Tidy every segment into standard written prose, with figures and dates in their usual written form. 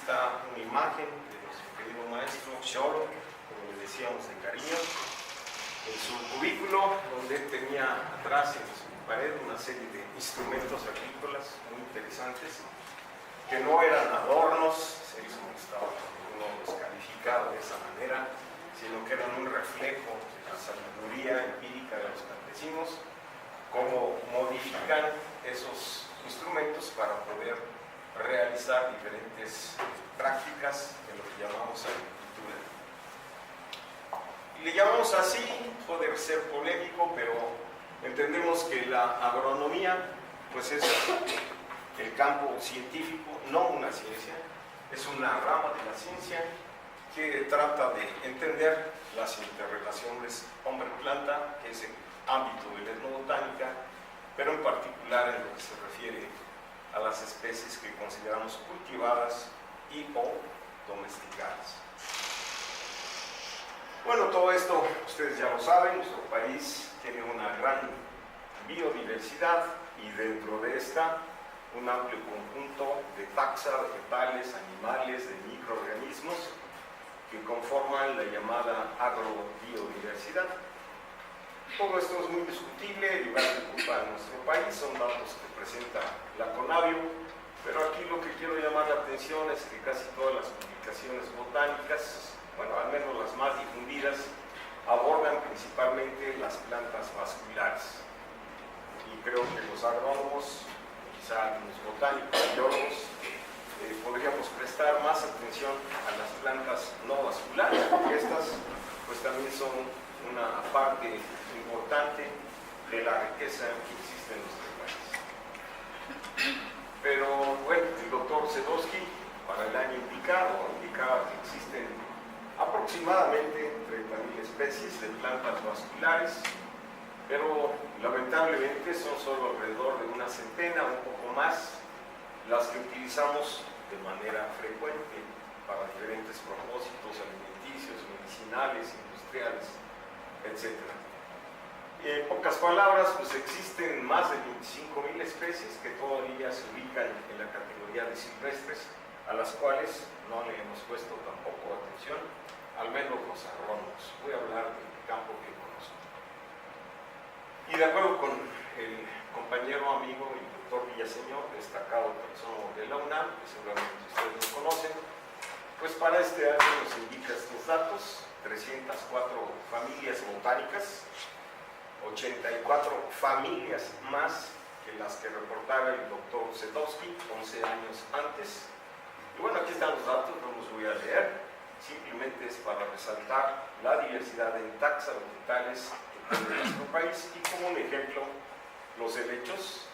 está una imagen de nuestro querido maestro Xolo, como le decíamos de cariño, en su cubículo, donde él tenía atrás en su pared una serie de instrumentos agrícolas muy interesantes, que no eran adornos, se hizo molestaba cuando uno los calificaba de esa manera, sino que eran un reflejo de la sabiduría empírica de los campesinos, cómo modifican esos instrumentos para poder realizar diferentes prácticas de lo que llamamos agricultura. Y le llamamos así, puede ser polémico, pero entendemos que la agronomía pues es el campo científico, no una ciencia, es una rama de la ciencia que trata de entender las interrelaciones hombre-planta, que es el ámbito de la etnobotánica, pero en particular en lo que se refiere a las especies que consideramos cultivadas y o domesticadas. Bueno, todo esto ustedes ya lo saben, nuestro país tiene una gran biodiversidad y dentro de esta un amplio conjunto de taxa, vegetales, animales, de microorganismos que conforman la llamada agrobiodiversidad. Todo esto es muy discutible, el lugar que ocupa nuestro país, son datos que presenta la CONABIO, pero aquí lo que quiero llamar la atención es que casi todas las publicaciones botánicas, bueno, al menos las más difundidas, abordan principalmente las plantas vasculares. Y creo que los agrónomos, quizá los botánicos, biólogos, podríamos prestar más atención a las plantas no vasculares, porque estas pues también son una parte importante de la riqueza que existe en nuestro país. Pero bueno, el doctor Sedosky, para el año indicado, indicaba que existen aproximadamente 30.000 especies de plantas vasculares, pero lamentablemente son solo alrededor de una centena, un poco más, las que utilizamos de manera frecuente para diferentes propósitos alimenticios, medicinales, industriales, etc. En pocas palabras, pues existen más de 25.000 especies que todavía se ubican en la categoría de silvestres, a las cuales no le hemos puesto tampoco atención, al menos los agrónomos. Voy a hablar del campo que conozco. Y de acuerdo con el compañero, amigo y doctor Villaseñor, destacado personaje de la UNAM, que seguramente ustedes lo conocen, pues para este año nos indica estos datos: 304 familias botánicas, 84 familias más que las que reportaba el doctor Sedosky 11 años antes. Y bueno, aquí están los datos, no los voy a leer, simplemente es para resaltar la diversidad en taxa vegetales que tiene nuestro país y como un ejemplo los helechos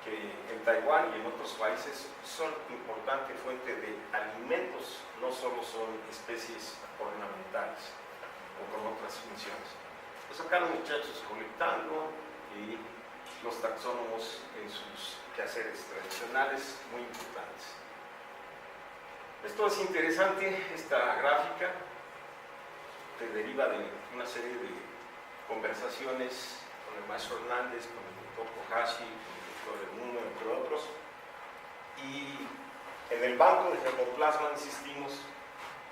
que en Taiwán y en otros países son importante fuente de alimentos, no solo son especies ornamentales o con otras funciones. Pues acá los muchachos colectando y los taxónomos en sus quehaceres tradicionales muy importantes. Esto es interesante, esta gráfica que deriva de una serie de conversaciones con el maestro Hernández, con el doctor Kohashi, con el doctor Edmundo, entre otros, y en el banco de germoplasma insistimos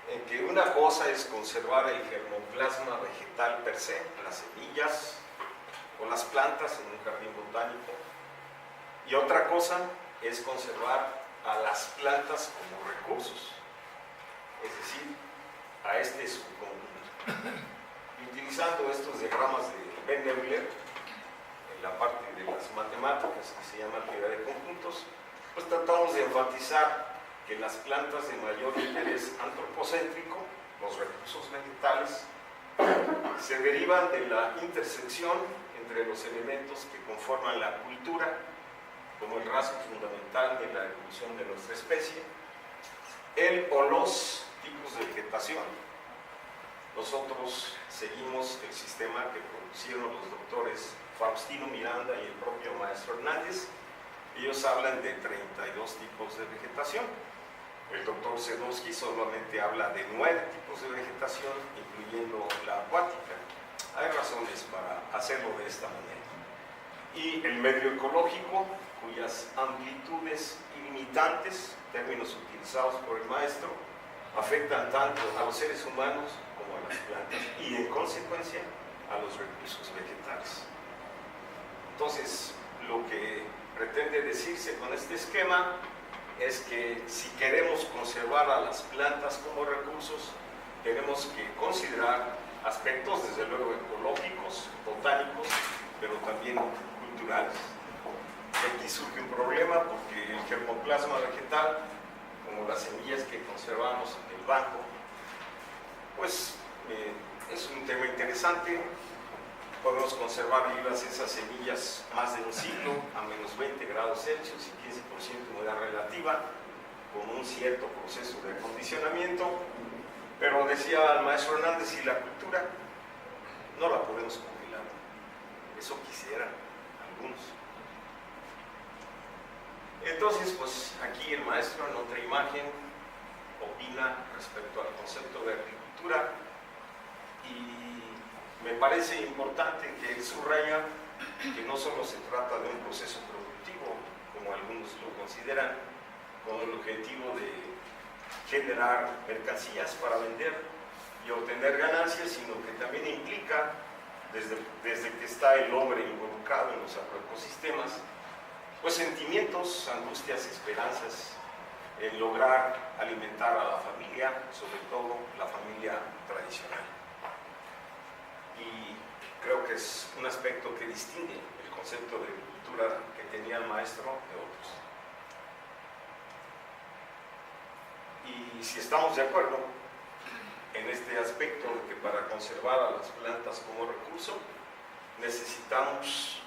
en que una cosa es conservar el germoplasma vegetal per se, las semillas o las plantas en un jardín botánico, y otra cosa es conservar a las plantas como recursos, es decir, a este subconjunto. Y utilizando estos diagramas de Ben Euler, en la parte de las matemáticas que se llama teoría de conjuntos, pues tratamos de enfatizar que las plantas de mayor interés antropocéntrico, los recursos vegetales, se derivan de la intersección entre los elementos que conforman la cultura, como el rasgo fundamental de la evolución de nuestra especie, el o los tipos de vegetación. Nosotros seguimos el sistema que propusieron los doctores Faustino Miranda y el propio maestro Hernández. Ellos hablan de 32 tipos de vegetación. El doctor Sedosky solamente habla de 9 tipos de vegetación, incluyendo la acuática. Hay razones para hacerlo de esta manera. y el medio ecológico, cuyas amplitudes ilimitantes, términos utilizados por el maestro, afectan tanto a los seres humanos como a las plantas y, en consecuencia, a los recursos vegetales. Entonces, lo que pretende decirse con este esquema es que si queremos conservar a las plantas como recursos, tenemos que considerar aspectos, desde luego, ecológicos, botánicos, pero también culturales. Aquí surge un problema porque el germoplasma vegetal, como las semillas que conservamos en el banco, pues es un tema interesante. Podemos conservar vivas esas semillas más de un siglo a menos 20 grados Celsius y 15% de humedad relativa, con un cierto proceso de acondicionamiento. Pero decía el maestro Hernández, y la cultura no la podemos congelar. Eso quisieran algunos. Entonces, pues aquí el maestro en otra imagen opina respecto al concepto de agricultura, y me parece importante que él subraya que no solo se trata de un proceso productivo, como algunos lo consideran, con el objetivo de generar mercancías para vender y obtener ganancias, sino que también implica, desde que está el hombre involucrado en los agroecosistemas, pues sentimientos, angustias, esperanzas en lograr alimentar a la familia, sobre todo la familia tradicional. Y creo que es un aspecto que distingue el concepto de agricultura que tenía el maestro de otros. Y si estamos de acuerdo en este aspecto de que para conservar a las plantas como recurso necesitamos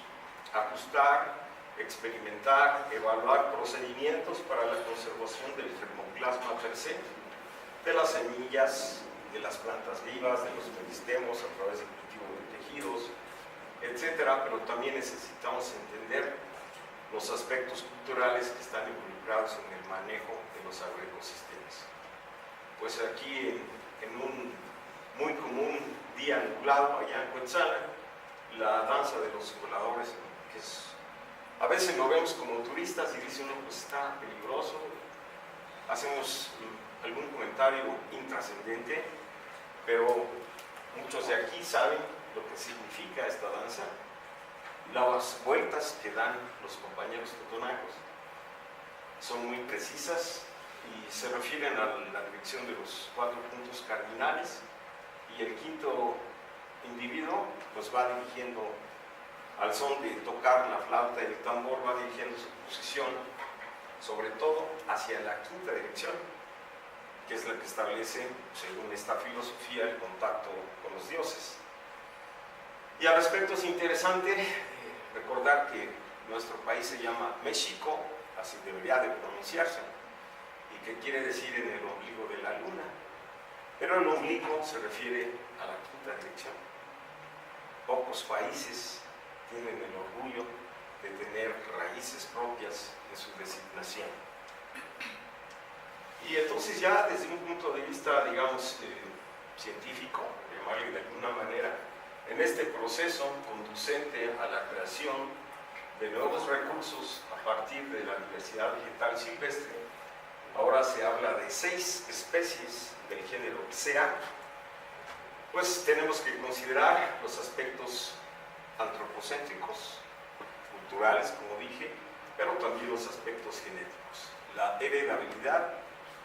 ajustar, experimentar, evaluar procedimientos para la conservación del germoplasma per se, de las semillas, de las plantas vivas, de los meristemos a través del cultivo de tejidos, etcétera, pero también necesitamos entender los aspectos culturales que están involucrados en el manejo de los agroecosistemas. Pues aquí en un muy común día nublado allá en Cuetzalan, la danza de los voladores, que es, a veces lo vemos como turistas y dice uno, pues está peligroso, hacemos algún comentario intrascendente, pero muchos de aquí saben lo que significa esta danza. Las vueltas que dan los compañeros totonacos son muy precisas y se refieren a la dirección de los 4 puntos cardinales, y el quinto individuo pues va dirigiendo al son de tocar la flauta y el tambor, va dirigiendo su posición sobre todo hacia la quinta dirección, que es la que establece, según esta filosofía, el contacto con los dioses. Y al respecto es interesante recordar que nuestro país se llama México, así debería de pronunciarse, y que quiere decir en el ombligo de la luna, pero el ombligo se refiere a la quinta dirección. Pocos países tienen el orgullo de tener raíces propias en su designación. Y entonces ya desde un punto de vista, digamos, científico, llamarle de alguna manera, en este proceso conducente a la creación de nuevos recursos a partir de la diversidad vegetal silvestre, ahora se habla de 6 especies del género Psea, pues tenemos que considerar los aspectos antropocéntricos, culturales, como dije, pero también los aspectos genéticos. La heredabilidad,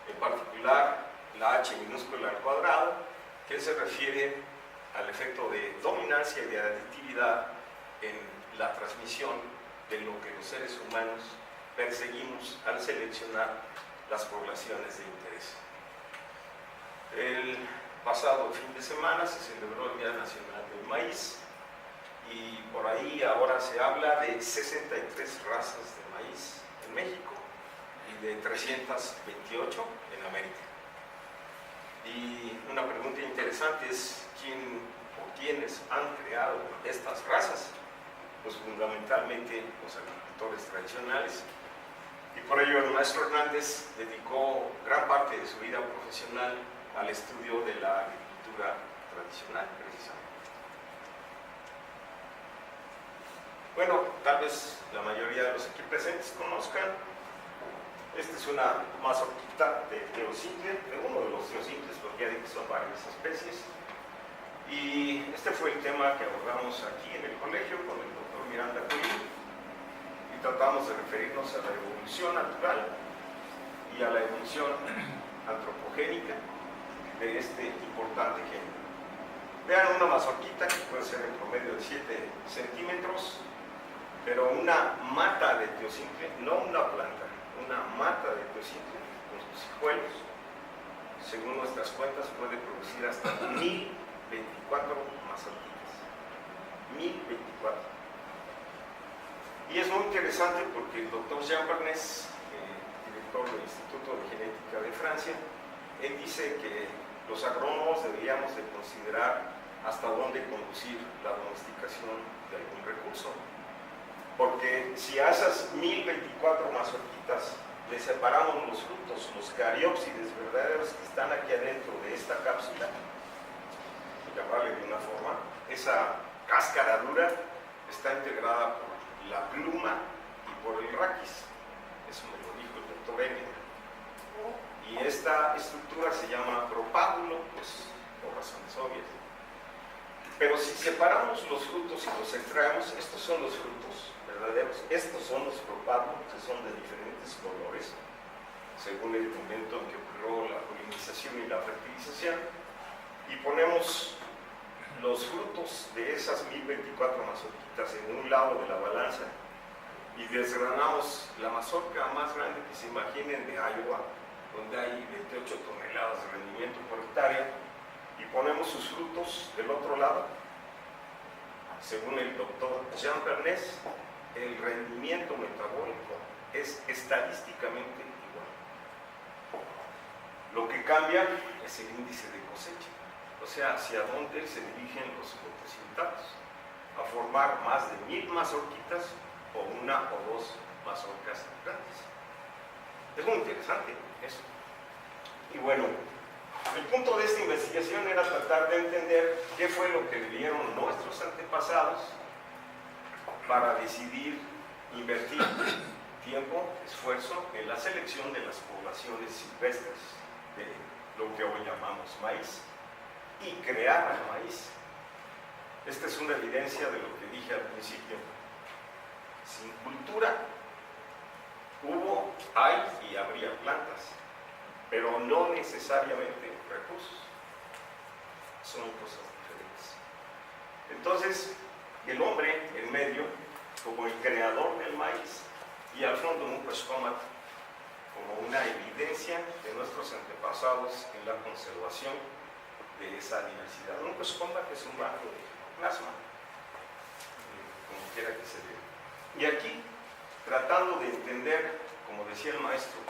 en particular la H minúscula al cuadrado, que se refiere al efecto de dominancia y de aditividad en la transmisión de lo que los seres humanos perseguimos al seleccionar las poblaciones de interés. El pasado fin de semana se celebró el Día Nacional del Maíz, y por ahí ahora se habla de 63 razas de maíz en México y de 328 en América. Y una pregunta interesante es quién o quiénes han creado estas razas. Pues fundamentalmente los agricultores tradicionales, y por ello el maestro Hernández dedicó gran parte de su vida profesional al estudio de la agricultura tradicional, precisamente. Bueno, tal vez la mayoría de los aquí presentes conozcan. Esta es una mazorquita de teocintle, de uno de los teocintles, porque ya dije que son varias especies. Y este fue el tema que abordamos aquí en el colegio con el doctor Miranda Cuello. Y tratamos de referirnos a la evolución natural y a la evolución antropogénica de este importante género. Vean una mazorquita que puede ser en promedio de 7 centímetros, pero una mata de teocintle, no una planta, una mata de teocintle con sus hijuelos, según nuestras cuentas, puede producir hasta 1024 mazorquitas. 1024. Y es muy interesante porque el doctor Jean Bernes, director del Instituto de Genética de Francia, él dice que los agrónomos deberíamos de considerar hasta dónde conducir la domesticación de algún recurso. Porque si a esas 1024 mazorquitas le separamos los frutos, los cariópsides verdaderos que están aquí adentro de esta cápsula, llamarle de una forma, esa cáscara dura está integrada por la pluma y por el raquis. Eso me lo dijo el doctor Engel. Y esta estructura se llama propágulo, pues por razones obvias. Pero si separamos los frutos y los extraemos, estos son los frutos verdaderos. Estos son los propágulos, que son de diferentes colores, según el momento en que ocurrió la polinización y la fertilización. Y ponemos los frutos de esas 1024 mazorquitas en un lado de la balanza y desgranamos la mazorca más grande que se imaginen de Iowa, donde hay 28 toneladas de rendimiento por hectárea, y ponemos sus frutos del otro lado. Según el doctor Jean Bernes, el rendimiento metabólico es estadísticamente igual. Lo que cambia es el índice de cosecha, o sea, hacia dónde se dirigen los fotosintactos, a formar más de 1000 mazorquitas o una o dos mazorcas grandes. Es muy interesante eso. Y bueno, el punto de esta investigación era tratar de entender qué fue lo que vivieron nuestros antepasados para decidir invertir tiempo, esfuerzo en la selección de las poblaciones silvestres de lo que hoy llamamos maíz y crear el maíz. Esta es una evidencia de lo que dije al principio. Sin cultura hubo, hay y habría plantas, pero no necesariamente recursos. Son cosas diferentes. Entonces, el hombre en medio, como el creador del maíz, y al fondo un Muqueshcomatl como una evidencia de nuestros antepasados en la conservación de esa diversidad. Un Muqueshcomatl es un banco de plasma, como quiera que se vea. Y aquí, tratando de entender, como decía el maestro,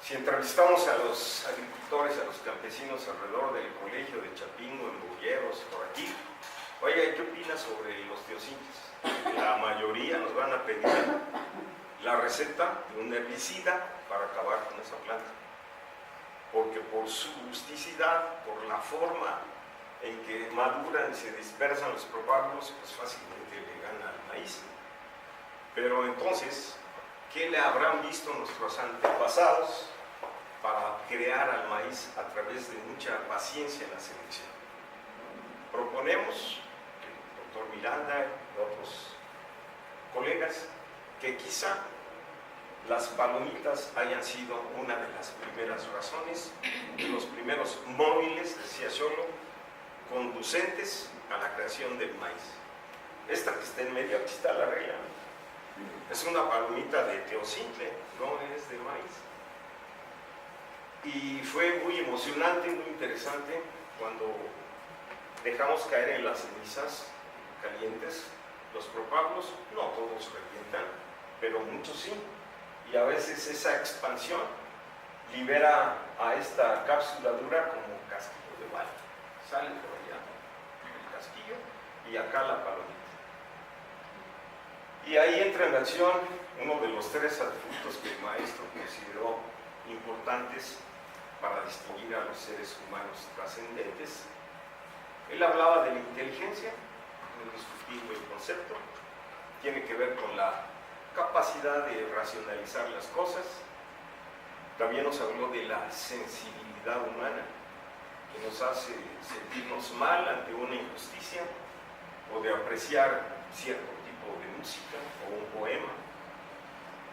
si entrevistamos a los agricultores, a los campesinos alrededor del colegio de Chapingo, en Boyeros, por aquí, oiga, ¿qué opinas sobre los teocincles? La mayoría nos van a pedir la receta de un herbicida para acabar con esa planta, porque por su rusticidad, por la forma en que maduran y se dispersan los propágulos, pues fácilmente le gana al maíz. Pero entonces, ¿qué le habrán visto nuestros antepasados para crear al maíz a través de mucha paciencia en la selección? Proponemos, el doctor Miranda y otros colegas, que quizá las palomitas hayan sido una de las primeras razones, de los primeros móviles, decía Solo, conducentes a la creación del maíz. Esta que está en medio, aquí está la regla, es una palomita de teocintle, no es de maíz. Y fue muy emocionante, muy interesante cuando dejamos caer en las cenizas calientes los propágulos. No todos revientan, pero muchos sí. Y a veces esa expansión libera a esta cápsula dura como casquillo de bala. Sale por allá el casquillo y acá la palomita. Y ahí entra en acción uno de los 3 atributos que el maestro consideró importantes para distinguir a los seres humanos trascendentes. Él hablaba de la inteligencia, indiscutible el concepto, tiene que ver con la capacidad de racionalizar las cosas. También nos habló de la sensibilidad humana, que nos hace sentirnos mal ante una injusticia o de apreciar cierto tipo de música o un poema.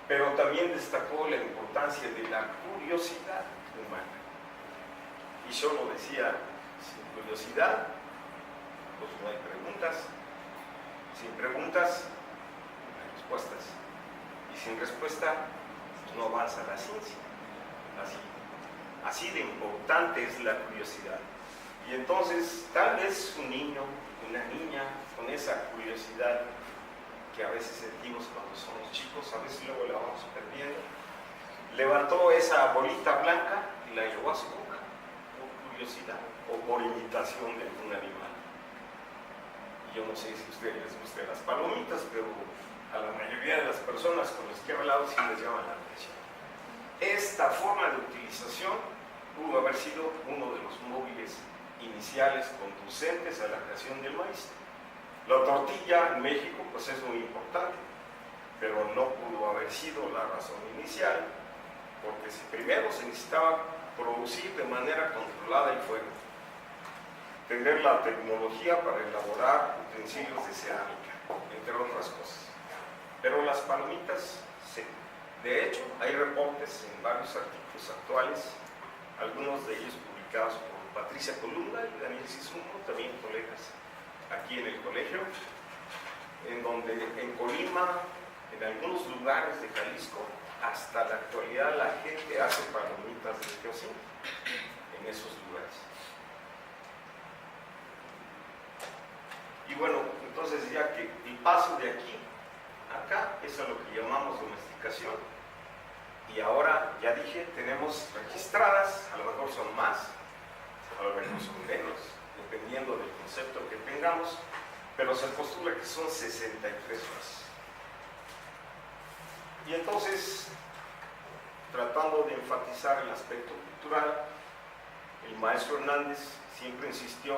Pero también destacó la importancia de la curiosidad humana. Y yo lo decía, sin curiosidad, pues no hay preguntas. Sin preguntas, no hay respuestas. Y sin respuesta, pues no avanza la ciencia. Así de importante es la curiosidad. Y entonces, tal vez un niño, una niña, con esa curiosidad que a veces sentimos cuando somos chicos, a veces luego la vamos perdiendo, levantó esa bolita blanca y la llevó a su boca, por curiosidad o por imitación de algún animal. Y yo no sé si a ustedes les gustan las palomitas, pero a la mayoría de las personas con las que he hablado sí les llaman la atención. Esta forma de utilización pudo haber sido uno de los móviles iniciales conducentes a la creación del maíz. La tortilla en México pues es muy importante, pero no pudo haber sido la razón inicial, porque primero se necesitaba producir de manera controlada el fuego, tener la tecnología para elaborar utensilios de cerámica, entre otras cosas. Pero las palomitas, sí. De hecho, hay reportes en varios artículos actuales, algunos de ellos publicados por Patricia Columna y Daniel Sisumo, también colegas aquí en el colegio, en donde en Colima, en algunos lugares de Jalisco, hasta la actualidad la gente hace palomitas de queosín en esos lugares. Y bueno, entonces ya que el paso de aquí a acá, eso es lo que llamamos domesticación. Y ahora, ya dije, tenemos registradas, a lo mejor son más, a lo mejor son menos, dependiendo del concepto que tengamos, pero se postula que son 63 más. Y entonces, tratando de enfatizar el aspecto cultural, el maestro Hernández siempre insistió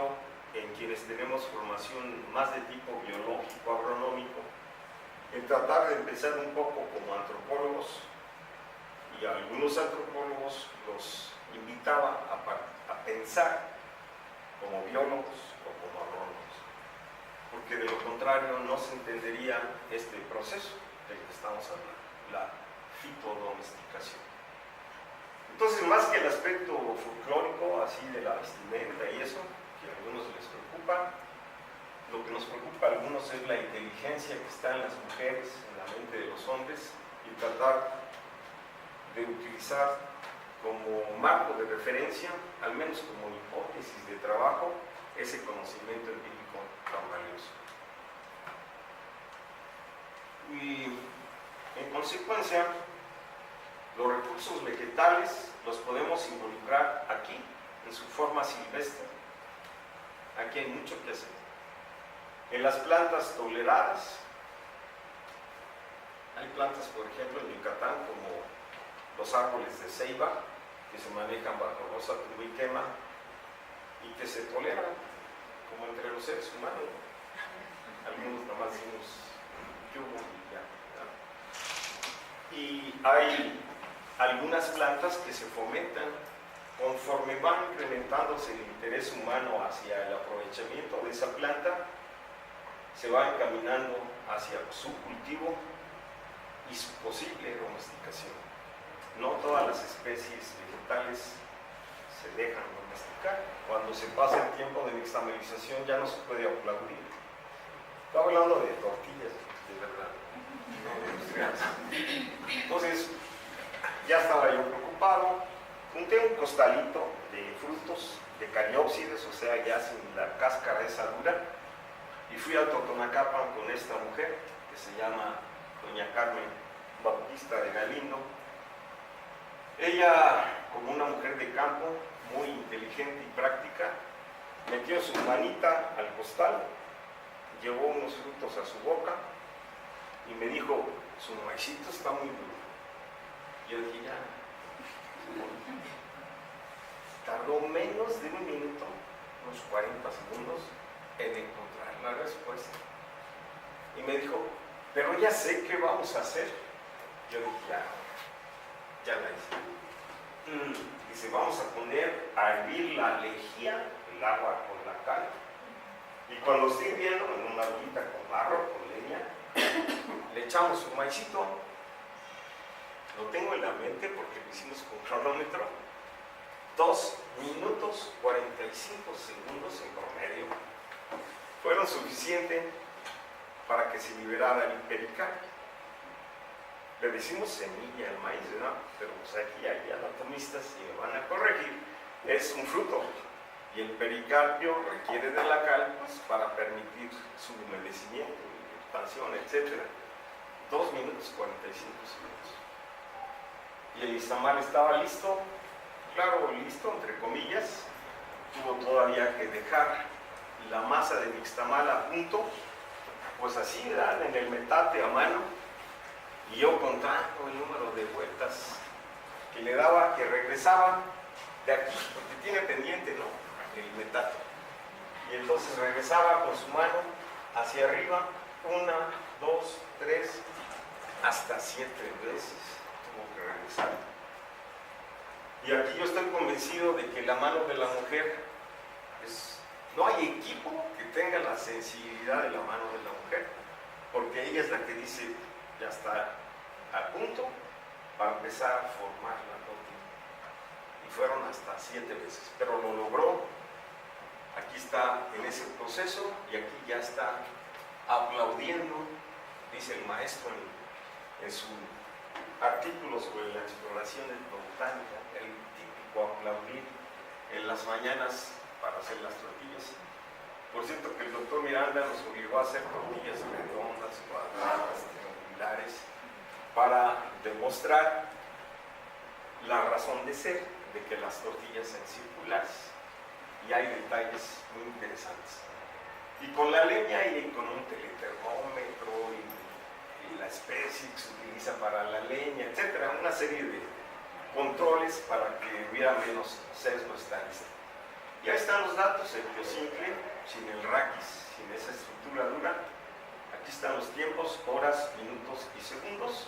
en quienes tenemos formación más de tipo biológico, agronómico, en tratar de empezar un poco como antropólogos, y a algunos antropólogos los invitaba a pensar como biólogos o como agrónomos, porque de lo contrario no se entendería este proceso del que estamos hablando, la fitodomesticación. Entonces, más que el aspecto folclórico, así de la vestimenta y eso, que a algunos les preocupa, lo que nos preocupa a algunos es la inteligencia que está en las mujeres, en la mente de los hombres, y tratar de utilizar como marco de referencia, al menos como hipótesis de trabajo, ese conocimiento empírico tan valioso. Y en consecuencia, los recursos vegetales los podemos involucrar aquí, en su forma silvestre. Aquí hay mucho que hacer. En las plantas toleradas, hay plantas, por ejemplo, en Yucatán, como los árboles de ceiba, que se manejan bajo rosa, tumba y quema, y que se toleran, como entre los seres humanos. Algunos nada más decimos yugo y ya. Y hay algunas plantas que se fomentan conforme van incrementándose el interés humano hacia el aprovechamiento de esa planta, se va encaminando hacia su cultivo y su posible domesticación. No todas las especies vegetales se dejan domesticar. Cuando se pasa el tiempo de nixtamalización ya no se puede aplaudir. Estaba hablando de tortillas, de verdad, no de industriales. Entonces, ya estaba yo preocupado. Junté un costalito de frutos, de cariópsides, o sea, ya sin la cáscara esa dura, y fui a Totonacapan con esta mujer, que se llama doña Carmen Bautista de Galindo. Ella, como una mujer de campo, muy inteligente y práctica, metió su manita al costal, llevó unos frutos a su boca y me dijo, su maicito está muy duro. Yo dije, ya. Tardó menos de un minuto, unos 40 segundos, en encontrar la respuesta. Y me dijo, pero ya sé qué vamos a hacer. Yo dije, ya la hice. Dice, vamos a poner a hervir la lejía, el agua con la cal. Y cuando esté hirviendo en una ollita con barro, con leña, le echamos un maicito. Lo tengo en la mente porque lo hicimos con cronómetro. 2 minutos 45 segundos en promedio fueron suficientes para que se liberara el pericarpio. Le decimos semilla al maíz, ¿no? Pero pues aquí hay anatomistas y me van a corregir. Es un fruto y el pericarpio requiere de la cal pues, para permitir su humedecimiento, expansión, etc. 2 minutos 45 segundos. Y el nixtamal estaba listo, claro, listo, entre comillas. Tuvo todavía que dejar la masa de nixtamal a punto, pues así, ¿verdad? En el metate a mano. Y yo contando el número de vueltas que le daba, que regresaba de aquí, porque tiene pendiente, ¿no? El metate. Y entonces regresaba con su mano hacia arriba, 1, 2, 3, hasta 7 veces tuvo que regresar. Y aquí yo estoy convencido de que la mano de la mujer no hay equipo que tenga la sensibilidad de la mano de la mujer, porque ella es la que dice, ya está a punto para empezar a formar la tortilla. Y fueron hasta 7 veces, pero lo logró. Aquí está en ese proceso y aquí ya está aplaudiendo, dice el maestro en su artículo sobre la exploración botánica, el típico aplaudir en las mañanas para hacer las tortillas. Por cierto que el doctor Miranda nos obligó a hacer tortillas redondas, cuadradas, triangulares, para demostrar la razón de ser de que las tortillas sean circulares. Y hay detalles muy interesantes. Y con la leña y con un teletermómetro y la especie que se utiliza para la leña, etcétera, una serie de controles para que hubiera menos sesgo estadístico. Y ahí están los datos, el biosimple, sin el raquis, sin esa estructura dura. Aquí están los tiempos, horas, minutos y segundos.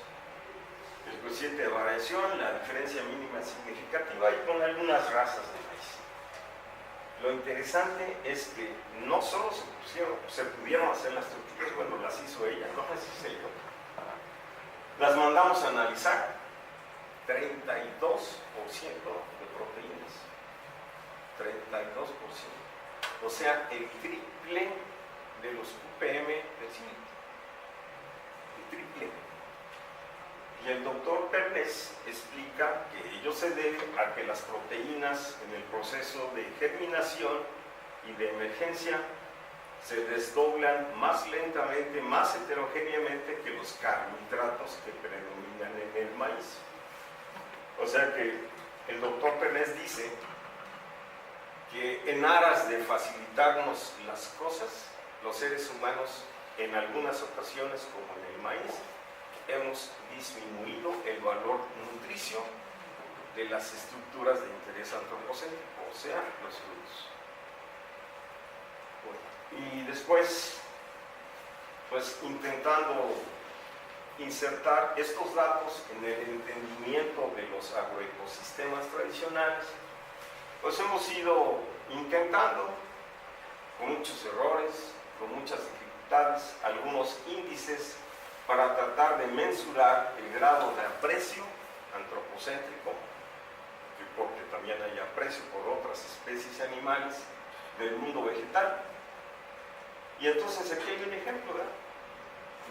El coeficiente de variación, la diferencia mínima significativa y con algunas razas de maíz. Lo interesante es que no solo se pudieron hacer las tortillas, bueno, las hizo ella, no las hice yo. Las mandamos a analizar, 32% de proteínas, 32%, o sea, el triple de los UPM del cine, el triple. Y el doctor Pérez explica que ello se debe a que las proteínas en el proceso de germinación y de emergencia se desdoblan más lentamente, más heterogéneamente que los carbohidratos que predominan en el maíz. O sea que el doctor Pérez dice que en aras de facilitarnos las cosas, los seres humanos en algunas ocasiones, como en el maíz, hemos disminuido el valor nutricio de las estructuras de interés antropocéntrico, o sea, los frutos. Bueno, y después, pues intentando insertar estos datos en el entendimiento de los agroecosistemas tradicionales, pues hemos ido intentando, con muchos errores, con muchas dificultades, algunos índices para tratar de mensurar el grado de aprecio antropocéntrico, porque también hay aprecio por otras especies animales del mundo vegetal. Y entonces aquí hay un ejemplo, ¿verdad?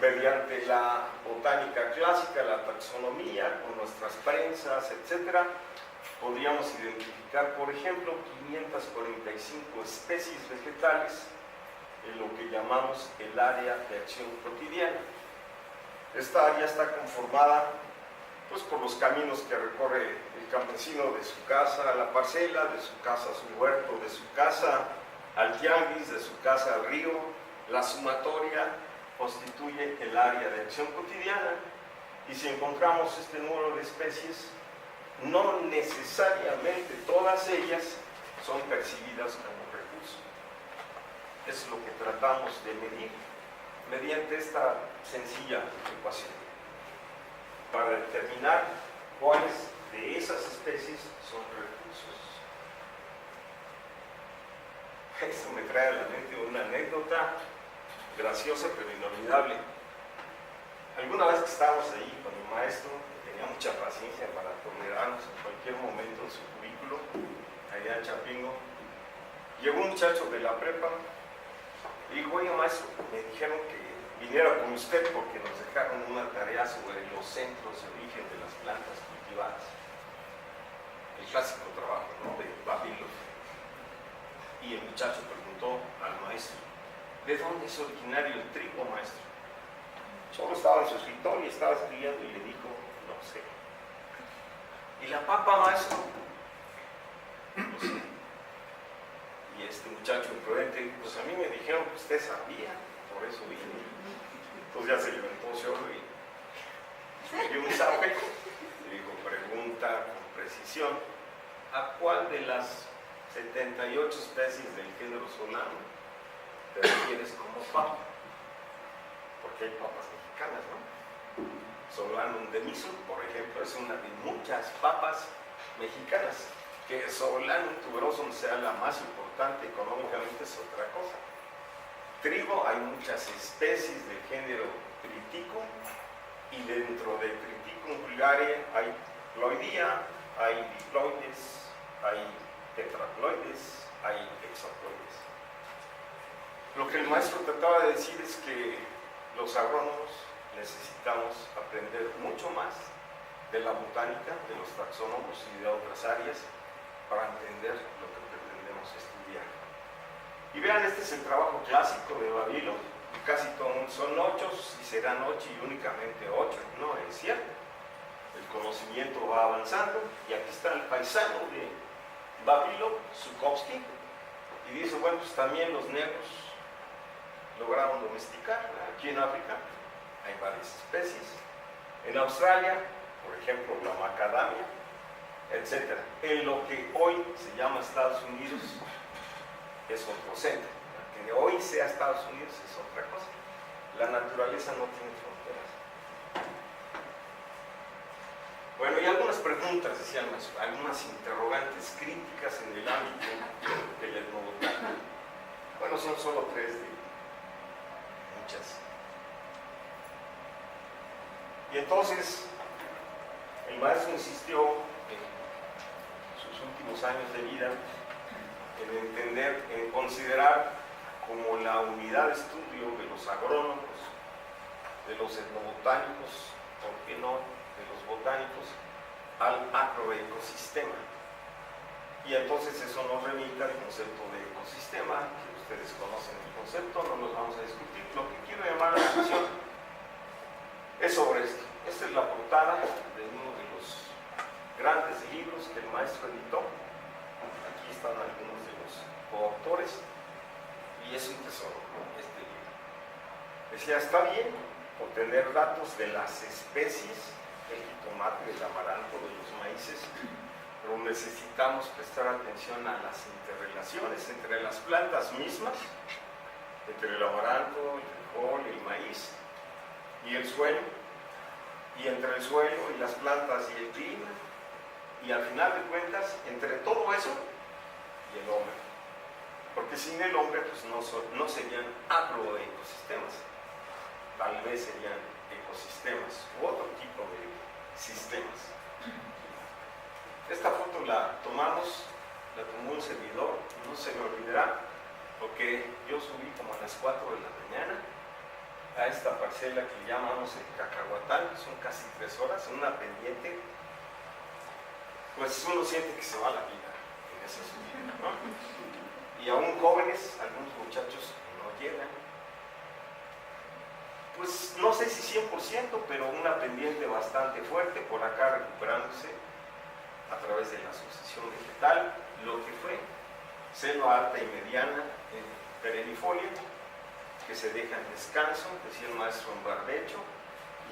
Mediante la botánica clásica, la taxonomía, con nuestras prensas, etc., podríamos identificar, por ejemplo, 545 especies vegetales en lo que llamamos el área de acción cotidiana. Esta área está conformada pues, por los caminos que recorre el campesino de su casa a la parcela, de su casa a su huerto, de su casa al tianguis, de su casa al río. La sumatoria constituye el área de acción cotidiana y si encontramos este número de especies, no necesariamente todas ellas son percibidas como recurso. es lo que tratamos de medir mediante esta sencilla ecuación para determinar cuáles de esas especies son recursos. Esto me trae a la mente una anécdota graciosa pero inolvidable. Alguna vez que estábamos ahí con mi maestro, que tenía mucha paciencia para tolerarnos en cualquier momento en su cubículo, allá en Chapingo, llegó un muchacho de la prepa y dijo: oye maestro, me dijeron que viniera con usted porque nos dejaron una tarea sobre los centros de origen de las plantas cultivadas. El clásico trabajo, ¿no?, de Vavilov. Y el muchacho preguntó al maestro: ¿de dónde es originario el trigo, maestro? Solo estaba en su escritorio y estaba escribiendo y le dijo: no sé. ¿Y la papa, maestro? No sé. Y este muchacho imprudente: pues a mí me dijeron que usted sabía, por eso vine. Entonces ya se levantó solo y le dio un zape. Le dijo: pregunta con precisión, ¿a cuál de las 78 especies del género Solano te refieres como papa? Porque hay papas mexicanas, ¿no? Solanum demisum, por ejemplo, es una de muchas papas mexicanas. Que Solanum tuberosum sea la más importante económicamente es otra cosa. Trigo, hay muchas especies del género Triticum, y dentro de Triticum vulgare hay ploidía, hay diploides, hay tetraploides, hay hexaploides. Lo que el maestro trataba de decir es que los agrónomos necesitamos aprender mucho más de la botánica, de los taxónomos y de otras áreas para entender lo que pretendemos estudiar. Y vean, este es el trabajo clásico de Vavilov, y casi todos son 8 y serán 8 y únicamente 8. No es cierto. El conocimiento va avanzando y aquí está el paisano de Vavilov, Zhukovsky, y dice: bueno, pues también los negros lograron domesticar. Aquí en África hay varias especies. En Australia, por ejemplo, la macadamia, etc. En lo que hoy se llama Estados Unidos es otro centro. Que hoy sea Estados Unidos es otra cosa. La naturaleza no tiene fronteras. Bueno, y algunas preguntas, decían, algunas interrogantes críticas en el ámbito del etnobotánico. Bueno, son solo 3 de muchas. Y entonces, el maestro insistió en sus últimos años de vida en entender, en considerar como la unidad de estudio de los agrónomos, de los etnobotánicos, ¿por qué no?, de los botánicos, al agroecosistema. Y entonces eso nos remite al concepto de ecosistema, que ustedes conocen el concepto, no los vamos a discutir. Lo que quiero llamar la atención es sobre esto. Esta es la portada de uno de los grandes libros que el maestro editó. Aquí están algunos de los coautores y es un tesoro este libro. Decía: está bien obtener datos de las especies del jitomate, del amaranto, de los maíces, pero necesitamos prestar atención a las interrelaciones entre las plantas mismas, entre el amaranto, el frijol, el maíz y el suelo, y entre el suelo y las plantas y el clima, y al final de cuentas entre todo eso y el hombre, porque sin el hombre pues no serían agroecosistemas, tal vez serían ecosistemas u otro tipo de sistemas. Esta foto la tomó un servidor, no se me olvidará, porque yo subí como a las 4 de la mañana a esta parcela que llamamos el Cacahuatán, son casi 3 horas, en una pendiente. Pues uno siente que se va la vida en esa subida, ¿no? Y aún jóvenes, algunos muchachos no llegan. Pues no sé si 100%, pero una pendiente bastante fuerte, por acá recuperándose a través de la sucesión vegetal, lo que fue selva alta y mediana perennifolia, que se deja en descanso, decía el maestro en barbecho,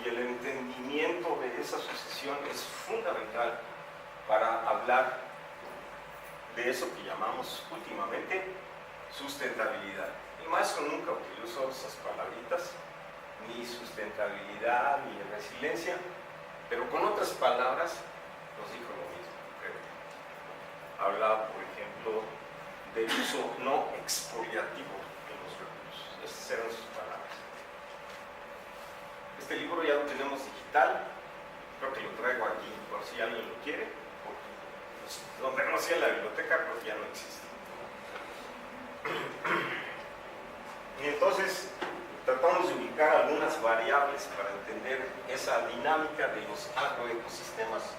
y el entendimiento de esa sucesión es fundamental para hablar de eso que llamamos últimamente sustentabilidad. El maestro nunca utilizó esas palabritas, ni sustentabilidad, ni resiliencia, pero con otras palabras nos dijo lo mismo, creo. Hablaba, por ejemplo, del uso no expoliativo de los recursos. Estas eran sus palabras. Este libro ya lo tenemos digital, creo que lo traigo aquí por si alguien lo quiere, porque donde no sea la biblioteca, pues ya no existe. Y entonces tratamos de ubicar algunas variables para entender esa dinámica de los agroecosistemas.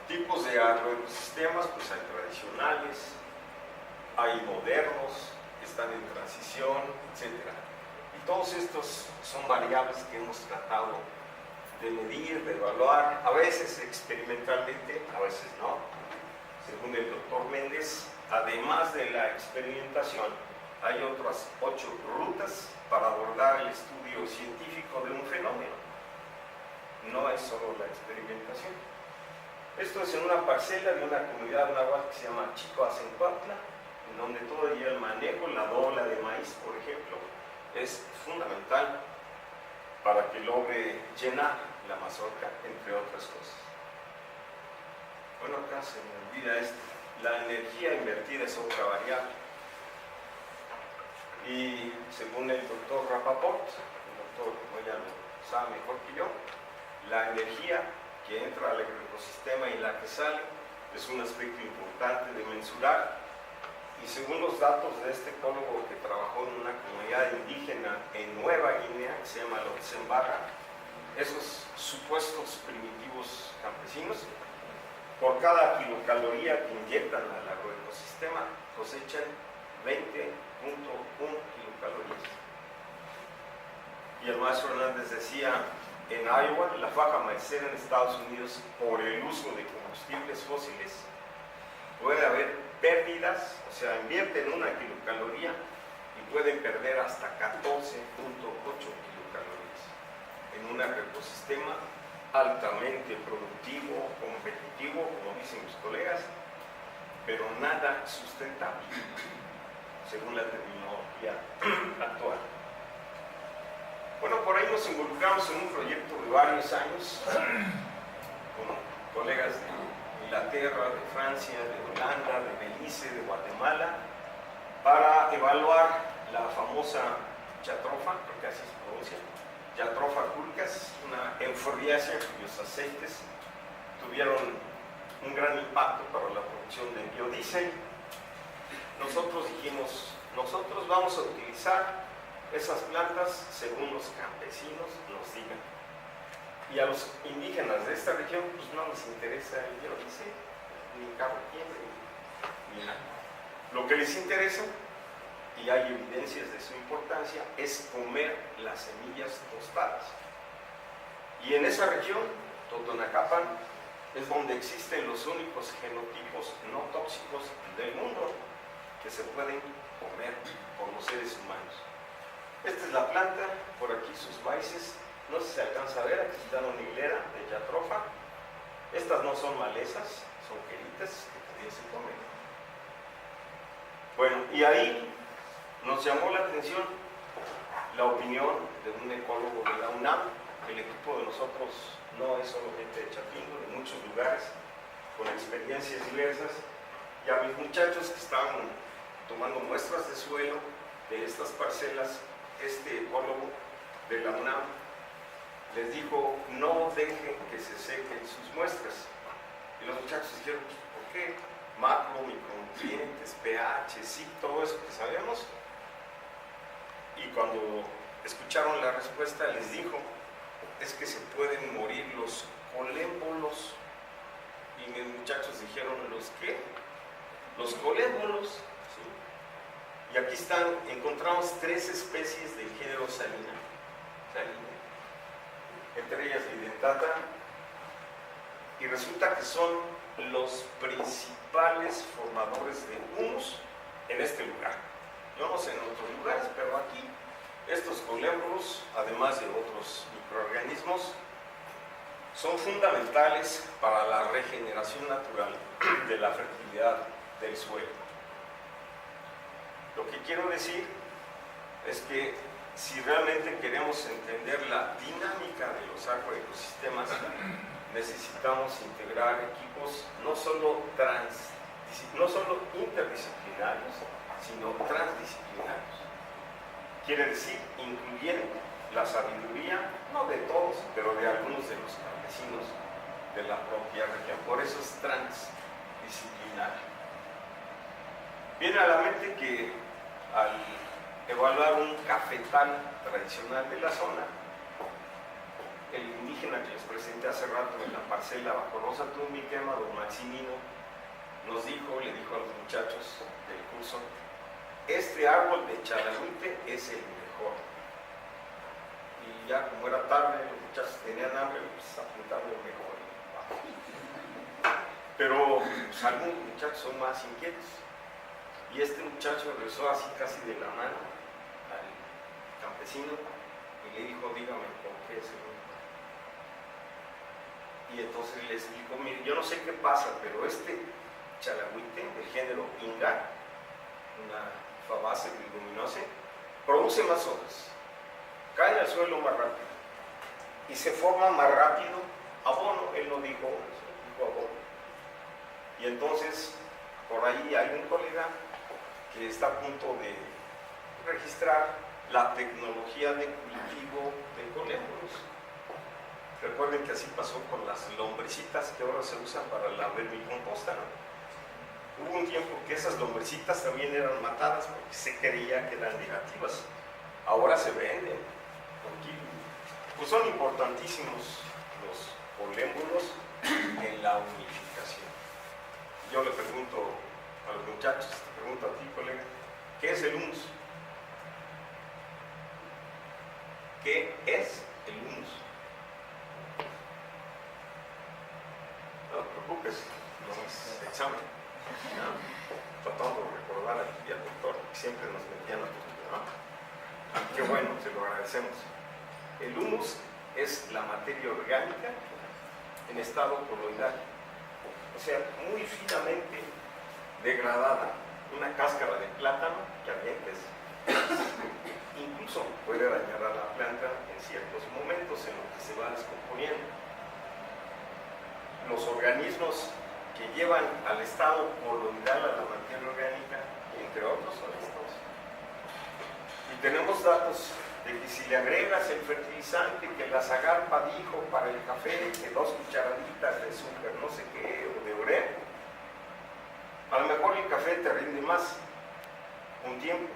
Tipos de agroecosistemas, pues hay tradicionales, hay modernos, están en transición, etc. Y todos estos son variables que hemos tratado de medir, de evaluar, a veces experimentalmente, a veces no. Según el doctor Méndez, además de la experimentación, hay otras 8 rutas para abordar el estudio científico de un fenómeno. No es solo la experimentación. Esto es en una parcela de una comunidad náhuatl que se llama Chicoacencuautla, en donde todavía el manejo, la dobla de maíz, por ejemplo, es fundamental para que logre llenar la mazorca, entre otras cosas. Bueno, acá se me olvida esto. La energía invertida es otra variable. Y según el doctor Rapaport, el doctor, como ya lo sabe mejor que yo, la energía que entra al ecosistema y la que sale es un aspecto importante de mensurar. Y según los datos de este ecólogo que trabajó en una comunidad indígena en Nueva Guinea, que se llama Lotsembarra, esos supuestos primitivos campesinos, por cada kilocaloría que inyectan al agroecosistema, cosechan 20.1 kilocalorías. Y el maestro Hernández decía, en Iowa, la faja maicera en Estados Unidos, por el uso de combustibles fósiles, puede haber pérdidas, o sea, invierten 1 kilocaloría y pueden perder hasta 14.8 kilocalorías en un agroecosistema altamente productivo, competitivo, como dicen mis colegas, pero nada sustentable, según la terminología actual. Bueno, por ahí nos involucramos en un proyecto de varios años con colegas de Inglaterra, de Francia, de Holanda, de Belice, de Guatemala, para evaluar la famosa jatropha, porque así se pronuncia, Jatropha curcas, una euforiácea cuyos aceites tuvieron un gran impacto para la producción de biodiesel. Nosotros dijimos, nosotros vamos a utilizar esas plantas según los campesinos nos digan. Y a los indígenas de esta región pues no les interesa el biodiesel, ni carro ni nada. Lo que les interesa, y hay evidencias de su importancia, es comer las semillas tostadas. Y en esa región, Totonacapan, es donde existen los únicos genotipos no tóxicos del mundo que se pueden comer por los seres humanos. Esta es la planta, por aquí sus maíces, no sé si se alcanza a ver, aquí está una hilera de jatropha. Estas no son malezas, son queritas que también se comen. Bueno, y ahí nos llamó la atención la opinión de un ecólogo de la UNAM. El equipo de nosotros no es solo gente de Chapingo, de muchos lugares, con experiencias diversas, y a mis muchachos que estaban tomando muestras de suelo de estas parcelas, este ecólogo de la UNAM les dijo, no dejen que se sequen sus muestras. Y los muchachos dijeron, ¿por qué? Macro, micronutrientes, pH, sí, todo eso que sabemos. Y cuando escucharon la respuesta, les dijo, es que se pueden morir los colémbolos. Y mis muchachos dijeron, ¿los qué? Los colémbolos. ¿Sí? Y aquí están, encontramos 3 especies del género Salina. Entre ellas Lidentata. Y resulta que son los principales formadores de humus en este lugar. Yo no sé en otros lugares, pero aquí estos colémbolos, además de otros microorganismos, son fundamentales para la regeneración natural de la fertilidad del suelo. Lo que quiero decir es que si realmente queremos entender la dinámica de los agroecosistemas, necesitamos integrar equipos no solo interdisciplinarios, sino transdisciplinarios. Quiere decir, incluyendo la sabiduría, no de todos, pero de algunos de los campesinos de la propia región. Por eso es transdisciplinario. Viene a la mente que al evaluar un cafetal tradicional de la zona, el indígena que les presenté hace rato en la parcela bajo Rosa Tumbiquema, don Maximino, le dijo a los muchachos del curso, este árbol de Chalahuite es el mejor. Y ya como era tarde, los muchachos tenían hambre, pues apuntaron el mejor. Pero pues, algunos muchachos son más inquietos. Y este muchacho regresó así casi de la mano al campesino y le dijo, dígame, ¿por qué es el mejor? Y entonces le explicó, mire, yo no sé qué pasa, pero este Chalahuite, del género Inga, una fabácea leguminosa, produce más hojas, cae al suelo más rápido y se forma más rápido abono. Él no dijo abono. Y entonces, por ahí hay un colega que está a punto de registrar la tecnología de cultivo de colémonos. Recuerden que así pasó con las lombrecitas que ahora se usan para la vermicomposta, ¿no? Hubo un tiempo que esas lombrecitas también eran matadas porque se creía que eran negativas. Ahora se venden. Pues son importantísimos los colémbolos en la unificación. Yo le pregunto a los muchachos, te pregunto a ti, colega, ¿qué es el humus? ¿Qué es el humus? No te preocupes, no es examen. ¿No? Tratando de recordar aquí al doctor, que siempre nos metían a todo, ¿no? Qué bueno, se lo agradecemos. El humus es la materia orgánica en estado coloidal, o sea, muy finamente degradada. Una cáscara de plátano que avientes, incluso puede dañar a la planta en ciertos momentos en los que se va descomponiendo. Los organismos que llevan al estado coloidal a la materia orgánica, entre otros, son estos. Y tenemos datos de que si le agregas el fertilizante que la Zagarpa dijo para el café, que 2 cucharaditas de azúcar, no sé qué, o de urea, a lo mejor el café te rinde más un tiempo,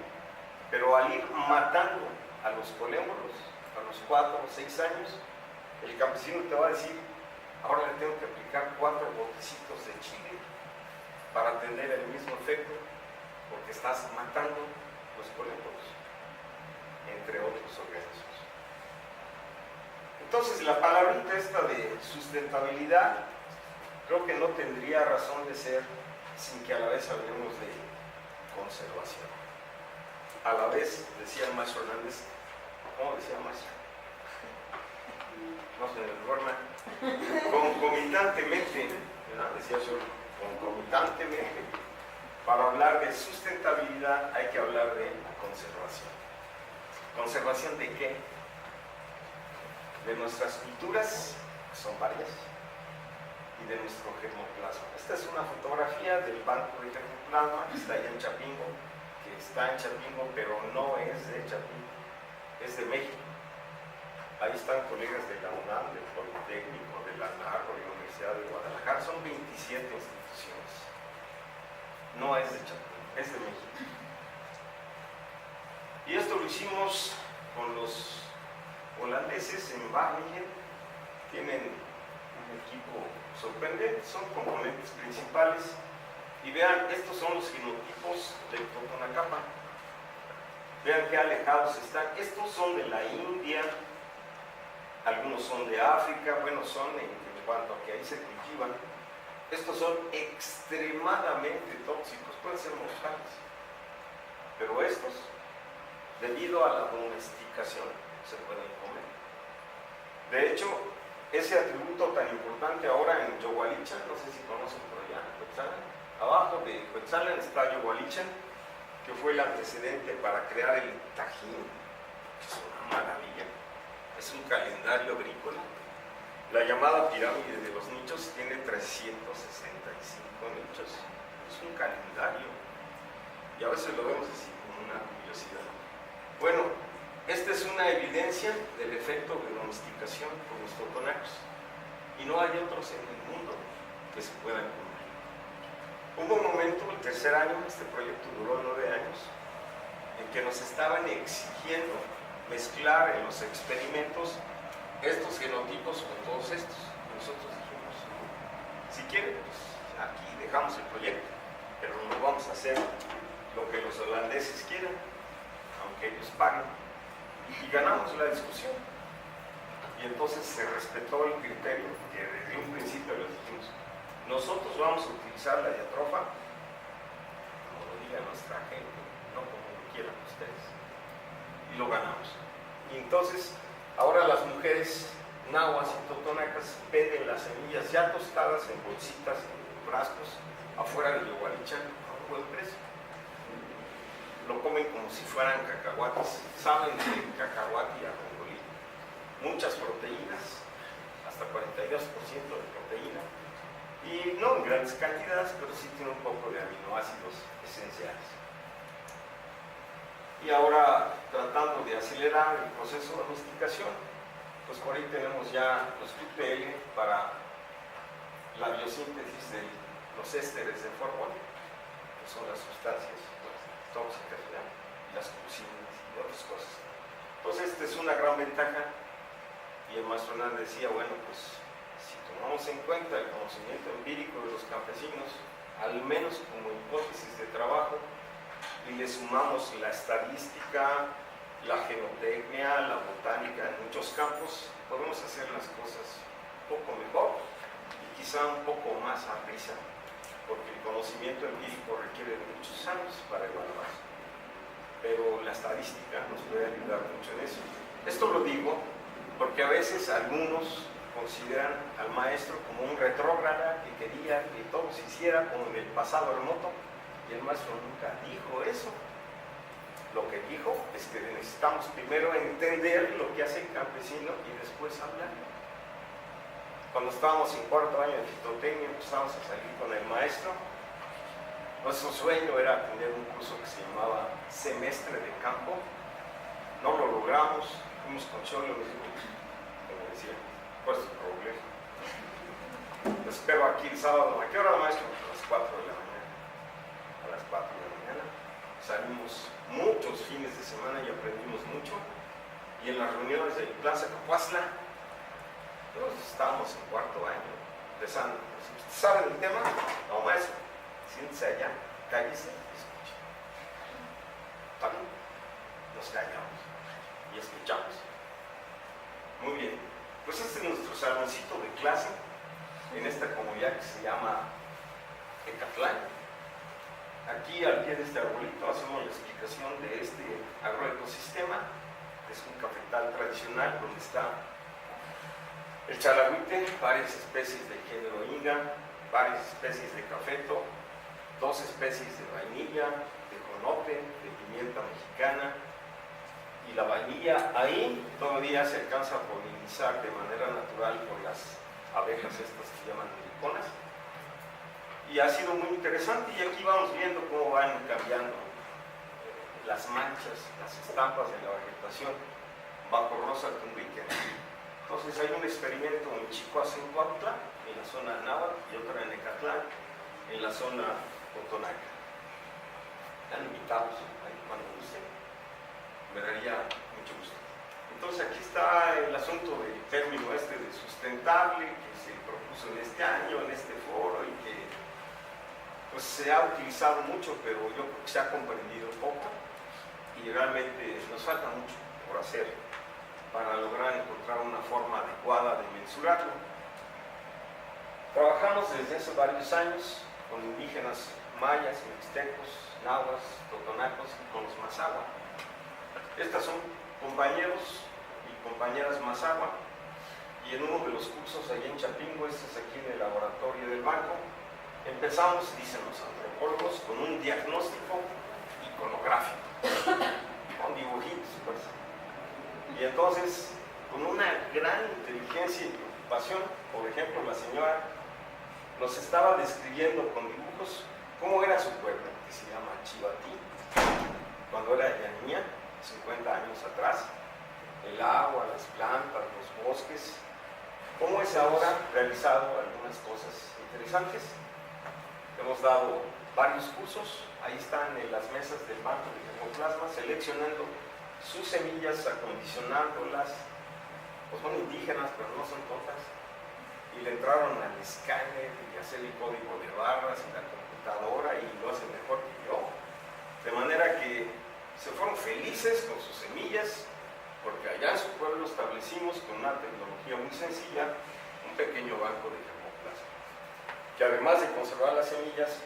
pero al ir matando a los colémonos, a los 4 o 6 años, el campesino te va a decir, ahora le tengo que aplicar 4 botecitos de chile para tener el mismo efecto, porque estás matando los colémonos, entre otros organismos. Entonces, la palabrita esta de sustentabilidad, creo que no tendría razón de ser sin que a la vez hablemos de conservación. A la vez, decía el maestro Hernández, ¿cómo decía el maestro? No se me duerma. Concomitantemente, ¿verdad? Decía yo, concomitantemente, para hablar de sustentabilidad hay que hablar de conservación. ¿Conservación de qué? De nuestras culturas, que son varias, y de nuestro germoplasma. Esta es una fotografía del banco de germoplasma que está allá en Chapingo, pero no es de Chapingo, es de México. Ahí están colegas de la UNAM, del Politécnico, de la NARCO, de la Universidad de Guadalajara. Son 27 instituciones. No es de Chapingo, es de México. Y esto lo hicimos con los holandeses en Wageningen. Tienen un equipo sorprendente, son componentes principales. Y vean, estos son los genotipos del Totonacapa. Vean qué alejados están. Estos son de la India, algunos son de África, bueno, son en cuanto a que ahí se cultivan. Estos son extremadamente tóxicos, pueden ser mortales. Pero estos, debido a la domesticación, se pueden comer. De hecho, ese atributo tan importante ahora en Yogualichan, no sé si conocen por allá, Cuetzalan, abajo de Cuetzalan está Yogualichan, que fue el antecedente para crear el Tajín, que es una maravilla. Es un calendario agrícola. La llamada pirámide de los nichos tiene 365 nichos. Es un calendario. Y a veces lo vemos así como una curiosidad. Bueno, esta es una evidencia del efecto de domesticación por los totonacos. Y no hay otros en el mundo que se puedan cumplir. Hubo un momento, el tercer año, este proyecto duró 9 años, en que nos estaban exigiendo mezclar en los experimentos estos genotipos con todos estos. Nosotros dijimos, si quieren, pues aquí dejamos el proyecto, pero no vamos a hacer lo que los holandeses quieran, aunque ellos paguen. Y ganamos la discusión. Y entonces se respetó el criterio, que desde un principio les dijimos, nosotros vamos a utilizar la diatrofa, como lo diga nuestra gente, no como lo quieran ustedes. Y lo ganamos. Y entonces, ahora las mujeres nahuas y totonacas venden las semillas ya tostadas en bolsitas, en frascos, afuera de Yogualichan a un buen precio. Lo comen como si fueran cacahuates, saben de cacahuate y ajonjolí. Muchas proteínas, hasta 42% de proteína, y no en grandes cantidades, pero sí tiene un poco de aminoácidos esenciales. Y ahora, tratando de acelerar el proceso de domesticación, pues por ahí tenemos ya los QPL para la biosíntesis de los ésteres de Forward, que son las sustancias tóxicas, ¿ya? Y las crucinas y otras cosas. Entonces, esta es una gran ventaja. Y el maestro Hernández decía, bueno, pues si tomamos en cuenta el conocimiento empírico de los campesinos, al menos como hipótesis de trabajo, y le sumamos la estadística, la genotecnia, la botánica en muchos campos, podemos hacer las cosas un poco mejor y quizá un poco más a prisa, porque el conocimiento empírico requiere de muchos años para evaluarse. Pero la estadística nos puede ayudar mucho en eso. Esto lo digo porque a veces algunos consideran al maestro como un retrógrada que quería que todo se hiciera como en el pasado remoto, y el maestro nunca dijo eso. Lo que dijo es que necesitamos primero entender lo que hace el campesino y después hablar. Cuando estábamos en cuarto año de fitotecnia, empezamos a salir con el maestro. Nuestro sueño era tener un curso que se llamaba Semestre de Campo. No lo logramos, fuimos con Cholo, nos dijimos, como decía, ¿cuál es el problema? Lo espero aquí el sábado. ¿A qué hora, maestro? A las 4 de la mañana. A las 4 de la mañana. Salimos muchos fines de semana y aprendimos mucho. Y en las reuniones de Plaza Capuazla, todos estábamos en cuarto año, empezando. ¿Usted sabe del tema? No, maestro. Siéntese allá, cállese y escuche. También nos callamos y escuchamos. Muy bien, pues este es nuestro saloncito de clase en esta comunidad que se llama Ecatlán. Aquí al pie de este arbolito hacemos la explicación de este agroecosistema, que es un cafetal tradicional donde está el chalagüite, varias especies del género Inga, varias especies de cafeto, 2 especies de vainilla, de jonote, de pimienta mexicana. Y la vainilla ahí todavía se alcanza a polinizar de manera natural por las abejas estas que se llaman meliconas. Y ha sido muy interesante, y aquí vamos viendo cómo van cambiando las manchas, las estampas de la vegetación bajo rosa tumbique. Entonces hay un experimento en Chicoacencuautla, en la zona náhuatl, y otro en Ecatlán, en la zona totonaca. Están invitados ahí cuando gusten. Me daría mucho gusto. Entonces aquí está el asunto del término este de sustentable que se propuso en este año, en este foro, y que pues se ha utilizado mucho, pero yo creo que se ha comprendido poco y realmente nos falta mucho por hacer para lograr encontrar una forma adecuada de mensurarlo. Trabajamos desde hace varios años con indígenas mayas, mixtecos, nahuas, totonacos y con los mazahua. Estas son compañeros y compañeras mazahua, y en uno de los cursos allá en Chapingo, este es aquí en el laboratorio del banco, empezamos, dicen los antropólogos, con un diagnóstico y iconográfico, con dibujitos, pues. Y entonces, con una gran inteligencia y preocupación, por ejemplo, la señora nos estaba describiendo con dibujos cómo era su pueblo, que se llama Chivatí, cuando era ya niña, 50 años atrás, el agua, las plantas, los bosques, cómo es ahora realizado algunas cosas interesantes. Hemos dado varios cursos, ahí están en las mesas del banco de germoplasma, seleccionando sus semillas, acondicionándolas, pues son indígenas, pero no son todas, y le entraron al escáner y hacer el código de barras y la computadora y lo hacen mejor que yo, de manera que se fueron felices con sus semillas, porque allá en su pueblo establecimos con una tecnología muy sencilla un pequeño banco de germoplasma, que además de conservar las semillas,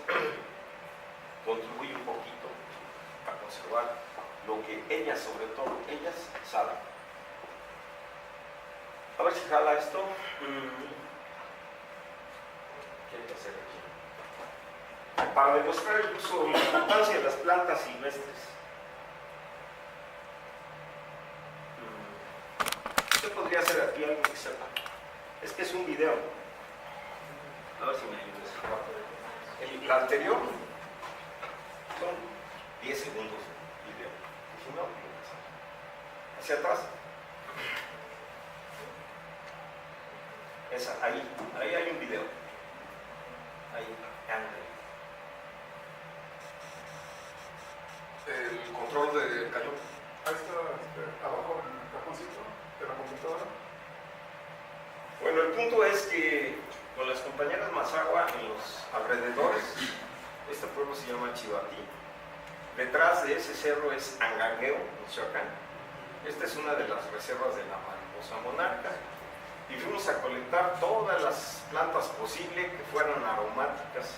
contribuye un poquito a conservar lo que ellas, sobre todo ellas, saben. A ver si jala esto. ¿Qué hay que hacer aquí? Para demostrar el uso y la importancia de las plantas silvestres. ¿Qué podría hacer aquí algo que sepa? Es que es un video. A ver si me ayudas. El anterior son 10 segundos de video. Y si no, hacia atrás. Ahí hay un video. Ahí, anda. El control del cañón. Ahí está, abajo en el cajoncito de la computadora. Bueno, el punto es que con las compañeras Mazahua en los alrededores, este pueblo se llama Chivatí. Detrás de ese cerro es Angangueo, Michoacán. Esta es una de las reservas de la mariposa monarca. Y fuimos a colectar todas las plantas posibles que fueran aromáticas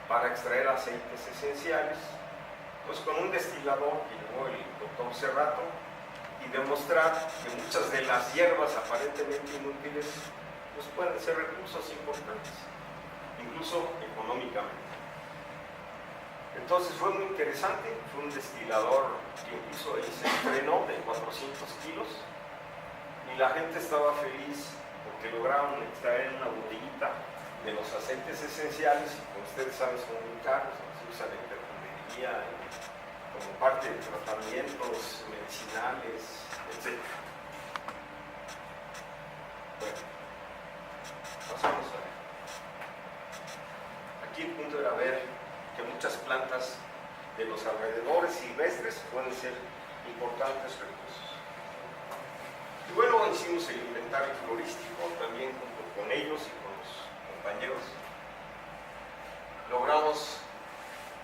para extraer aceites esenciales. Pues con un destilador que llevó el doctor Cerrato y demostrar que muchas de las hierbas aparentemente inútiles pues pueden ser recursos importantes, incluso económicamente. Entonces fue muy interesante, fue un destilador que incluso ahí se estrenó de 400 kilos y la gente estaba feliz porque lograron extraer una botellita de los aceites esenciales y como ustedes saben son muy caros, se usan en perfumería, como parte de tratamientos medicinales, etc. Bueno, pasamos a ver. Aquí el punto era ver que muchas plantas de los alrededores silvestres pueden ser importantes recursos. Y bueno, hicimos el inventario florístico también junto con ellos y con los compañeros. Logramos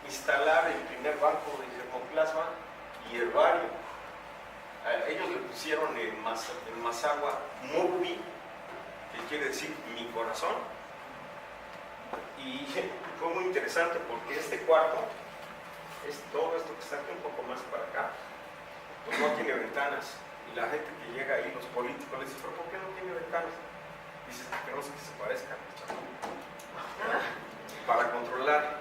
instalar el primer banco de germoplasma y herbario. Ellos le pusieron en Mazahua Mubi, que quiere decir mi corazón. Y fue muy interesante porque este cuarto, todo esto que está aquí un poco más para acá, pues no tiene ventanas. Y la gente que llega ahí, los políticos, les dice, ¿pero por qué no tiene ventanas? Dice, queremos que se parezcan. Para controlar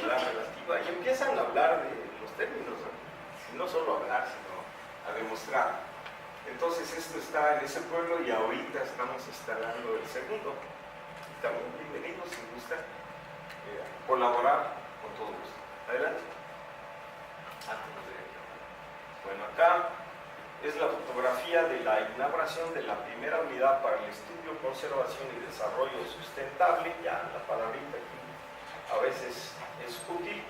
la relativa. Y empiezan a hablar de los términos, ¿no? Y no solo hablar, sino a demostrar. Entonces esto está en ese pueblo y ahorita estamos instalando el segundo. Y también bienvenidos, si gusta colaborar con todo gusto. Adelante. Bueno, acá es la fotografía de la inauguración de la primera unidad para el estudio, conservación y desarrollo sustentable. Ya la palabrita aquí a veces es útil,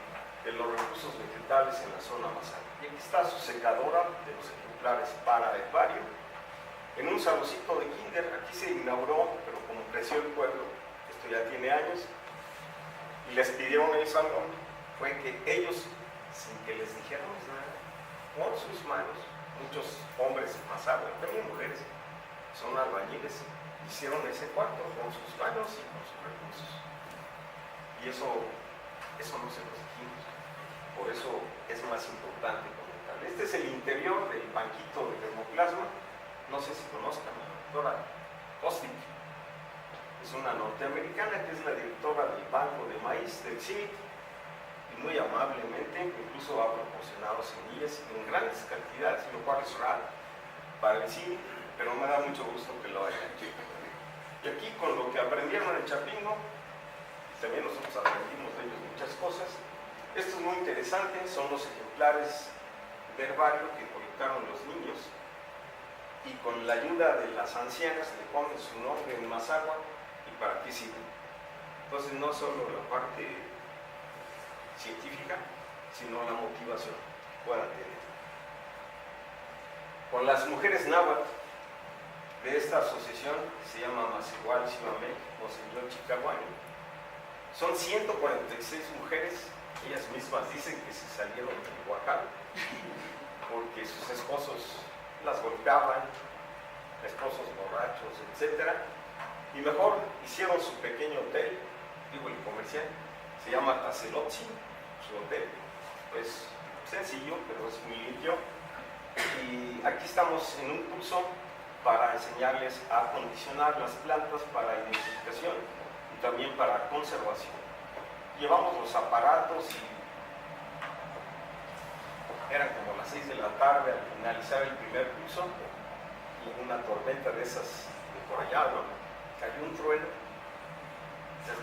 de los recursos vegetales en la zona Mazahua. Y aquí está su secadora de los ejemplares para herbario. En un saloncito de kinder, aquí se inauguró, pero como creció el pueblo, esto ya tiene años, y les pidieron el salón, fue que ellos, sin que les dijéramos nada, con sus manos, muchos hombres Mazahua, también mujeres, son albañiles, hicieron ese cuarto con sus manos y con sus recursos. Y eso no se los dijimos, por eso es más importante comentar. Este es el interior del banquito de germoplasma. No sé si conozcan a la doctora Kostic, es una norteamericana que es la directora del Banco de Maíz del CIMIT, y muy amablemente, incluso ha proporcionado semillas en grandes cantidades, lo cual es raro para el cine, pero me da mucho gusto que lo hayan hecho. Y aquí, con lo que aprendieron en Chapingo, también nosotros aprendimos de ellos muchas cosas. Esto es muy interesante, son los ejemplares de herbario que colectaron los niños, y con la ayuda de las ancianas le ponen su nombre en más agua y para qué sirven. Entonces, no solo la parte científica, sino la motivación que puedan tener. Con las mujeres náhuatl de esta asociación, se llama Masigual Simamé o Señor Chicahuani, son 146 mujeres. Ellas mismas dicen que se salieron del Oaxaca porque sus esposos las golpeaban, esposos borrachos, etc. Y mejor hicieron su pequeño hotel, digo el comercial, se llama Tazelotzi, su hotel. Es sencillo, pero es muy limpio. Y aquí estamos en un curso para enseñarles a acondicionar las plantas para identificación y también para conservación. Llevamos los aparatos y eran como las 6 de la tarde al finalizar el primer curso, y una tormenta de esas de por allá, ¿no? Cayó un trueno,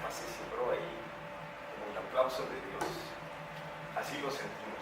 se sembró ahí como el aplauso de Dios. Así lo sentimos.